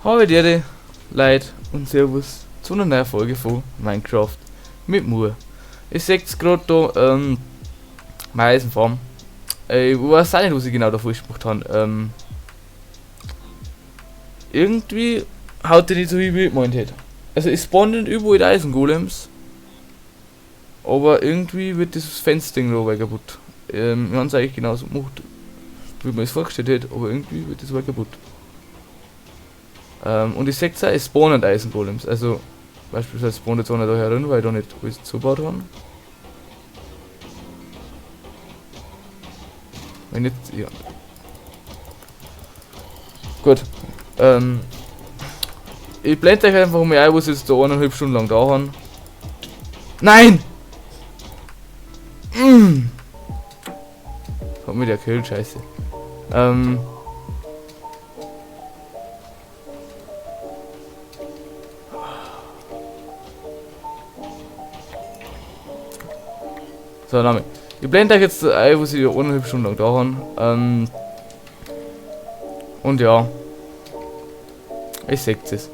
Hallo dir, Leute und Servus zu einer neuen Folge von Minecraft mit Mur. Ich seht's gerade da, meine Eisenfarm. Ich weiß auch nicht, was ich genau davor gesprochen habe. Irgendwie haut die nicht so, wie ich gemeint hätte. Also es spawnen überall die Eisengolems, aber irgendwie wird dieses Fensterding da weg kaputt. Wir haben es eigentlich genauso gemacht, wie man es vorgestellt hätte, aber irgendwie wird das weg kaputt. Und ich seht's auch, es spawnen Eisengolems. Also beispielsweise spawnt jetzt einer da herin, weil ich da nicht alles zugebaut habe. Wenn jetzt, ja. Gut. Ich blende euch einfach mal ein, was jetzt da 1,5 Stunden lang da haben. Nein! Hat mich der gekillt, scheiße. So, Name. Ich blende euch jetzt ein, was ich da 1,5 Stunden lang da haben. Und ja. Ich seht es.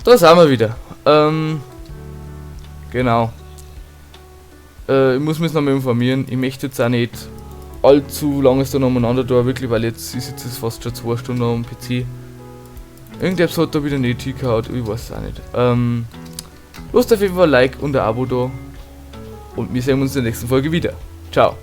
Da sind wir wieder. Genau. Ich muss mich noch mal informieren. Ich möchte jetzt auch nicht allzu lange da umeinander da, wirklich, weil jetzt ist jetzt fast schon 2 Stunden am PC. Irgendetwas hat da wieder nicht hingehauen, ich weiß es auch nicht. Lasst auf jeden Fall ein Like und ein Abo da. Und wir sehen uns in der nächsten Folge wieder. Ciao.